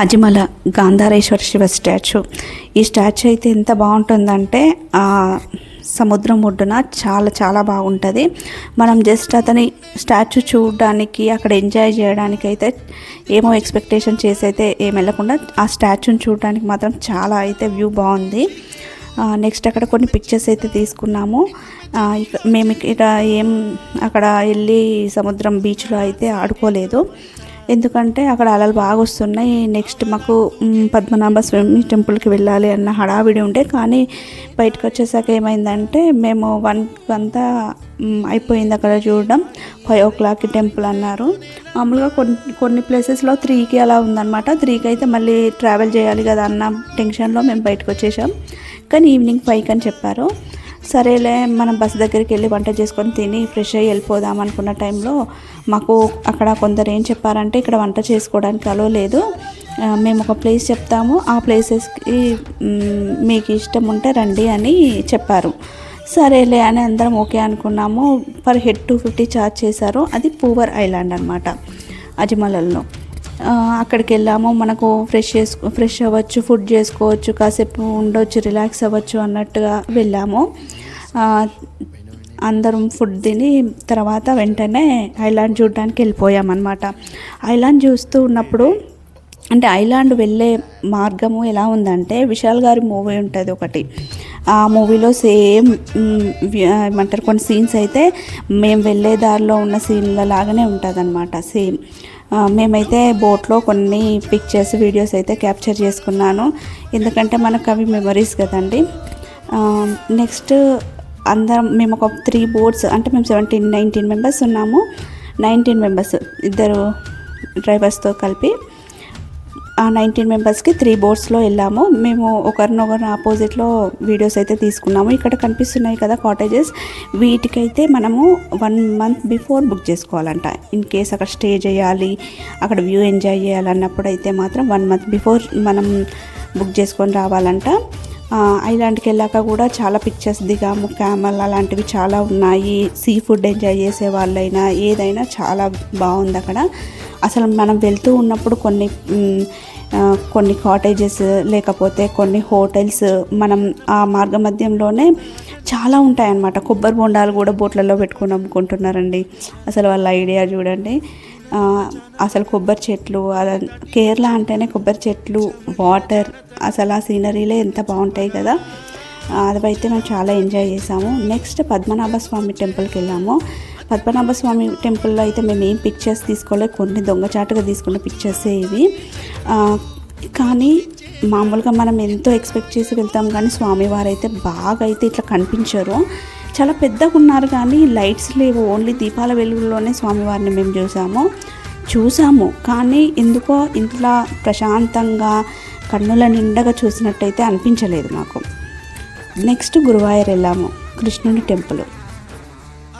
అజిమల గాంధారేశ్వర Shiva statue. ఈ statue అయితే ఎంత బాగుంటుందంటే సముద్రం ఒడ్డున చాలా చాలా బాగుంటుంది. మనం జస్ట్ అతని స్టాచ్యూ చూడడానికి అక్కడ ఎంజాయ్ చేయడానికి అయితే ఏమో ఎక్స్పెక్టేషన్ చేసి అయితే ఏం వెళ్ళకుండా ఆ స్టాచ్యూని చూడడానికి మాత్రం చాలా అయితే వ్యూ బాగుంది. నెక్స్ట్ అక్కడ కొన్ని పిక్చర్స్ అయితే తీసుకున్నాము. మేము ఇక్కడ అక్కడ వెళ్ళి సముద్రం బీచ్లో అయితే ఆడుకోలేదు, ఎందుకంటే అక్కడ అలలు బాగా వస్తున్నాయి. నెక్స్ట్ మాకు పద్మనాభ స్వామి టెంపుల్కి వెళ్ళాలి అన్న హడావిడి ఉండే, కానీ బయటకు వచ్చేసాక ఏమైందంటే మేము 1 అంతా అయిపోయింది అక్కడ చూడడం. 5 o'clock టెంపుల్ అన్నారు. మామూలుగా కొన్ని ప్లేసెస్లో 3కి అలా ఉందన్నమాట. 3కి అయితే మళ్ళీ ట్రావెల్ చేయాలి కదా అన్న టెన్షన్లో మేము బయటకు వచ్చేసాం. కానీ ఈవినింగ్ 5కి అని చెప్పారు. సరేలే మనం బస్ దగ్గరికి వెళ్ళి వంట చేసుకొని తిని ఫ్రెష్ అయ్యి వెళ్ళిపోదాం అనుకున్న టైంలో మాకు అక్కడ కొందరు ఏం చెప్పారంటే ఇక్కడ వంట చేసుకోవడానికి అలో లేదు, మేము ఒక ప్లేస్ చెప్తాము, ఆ ప్లేసెస్కి మీకు ఇష్టం ఉంటే రండి అని చెప్పారు. సరేలే అని అందరం ఓకే అనుకున్నాము. పర్ హెడ్ 250 ఛార్జ్ చేశారు. అది పూవర్ ఐలాండ్ అనమాట అజిమలలో. అక్కడికి వెళ్ళాము. మనకు ఫ్రెష్ అవ్వచ్చు, ఫుడ్ చేసుకోవచ్చు, కాసేపు ఉండొచ్చు, రిలాక్స్ అవ్వచ్చు అన్నట్టుగా వెళ్ళాము. అందరం ఫుడ్ తిని తర్వాత వెంటనే ఐలాండ్ చూడడానికి వెళ్ళిపోయామన్నమాట. ఐలాండ్ చూస్తూ ఉన్నప్పుడు అంటే ఐలాండ్ వెళ్ళే మార్గము ఎలా ఉందంటే విశాల్ గారి మూవీ ఉంటుంది ఒకటి, ఆ మూవీలో సేమ్ ఏమంటారు కొన్ని సీన్స్ అయితే మేము వెళ్ళే దారిలో ఉన్న సీన్ల లాగానే ఉంటుంది అనమాట సేమ్. మేమైతే బోట్లో కొన్ని పిక్చర్స్ వీడియోస్ అయితే క్యాప్చర్ చేసుకున్నాను, ఎందుకంటే మనకు అవి మెమరీస్ కదండి. నెక్స్ట్ అందరం మేము ఒక 3 boats అంటే మేము 19 మెంబర్స్ ఉన్నాము. 19 మెంబర్స్, 2 డ్రైవర్స్తో కలిపి ఆ 19 మెంబర్స్కి 3 boatsలో వెళ్ళాము. మేము ఒకరినొకరు ఆపోజిట్లో వీడియోస్ అయితే తీసుకున్నాము. ఇక్కడ కనిపిస్తున్నాయి కదా కాటేజెస్, వీటికైతే మనము 1 month బిఫోర్ బుక్ చేసుకోవాలంట. ఇన్ కేస్ అక్కడ స్టే చేయాలి, అక్కడ వ్యూ ఎంజాయ్ చేయాలన్నప్పుడు అయితే మాత్రం 1 month బిఫోర్ మనం బుక్ చేసుకొని రావాలంట. ఐలాండ్కి వెళ్ళాక కూడా చాలా పిక్చర్స్ దిగాము. క్యామల్ అలాంటివి చాలా ఉన్నాయి. సీ ఫుడ్ ఎంజాయ్ చేసే వాళ్ళైనా ఏదైనా చాలా బాగుంది అక్కడ. అసలు మనం వెళ్తూ ఉన్నప్పుడు కొన్ని కాటేజెస్ లేకపోతే కొన్ని హోటల్స్ మనం ఆ మార్గ మధ్యంలోనే చాలా ఉంటాయన్నమాట. కొబ్బరి బొండాలు కూడా బోట్లలో పెట్టుకుని అమ్ముకుంటున్నారండి. అసలు వాళ్ళ ఐడియా చూడండి. అసలు కొబ్బరి చెట్లు, కేరళ అంటేనే కొబ్బరి చెట్లు, వాటర్, అసలు ఆ సీనరీలే ఎంత బాగుంటాయి కదా. అదైతే మేము చాలా ఎంజాయ్ చేసాము. నెక్స్ట్ పద్మనాభ స్వామి టెంపుల్కి వెళ్ళాము. పద్మనాభ స్వామి టెంపుల్లో అయితే మేము ఏం పిక్చర్స్ తీసుకోలేదు, కొన్ని దొంగచాటుగా తీసుకున్న పిక్చర్సే ఇవి. కానీ మామూలుగా మనం ఎంతో ఎక్స్పెక్ట్ చేసి వెళ్తాం, కానీ స్వామివారు అయితే బాగా అయితే ఇట్లా కనిపించారు. చాలా పెద్దగా ఉన్నారు కానీ లైట్స్ లేవు, ఓన్లీ దీపాల వెలుగులోనే స్వామివారిని మేము చూసాము. కానీ ఎందుకో ఇంట్లో ప్రశాంతంగా కన్నుల నిండగా చూసినట్టయితే అనిపించలేదు మాకు. నెక్స్ట్ గురువాయూర్ వెళ్ళాము, కృష్ణుని టెంపుల్.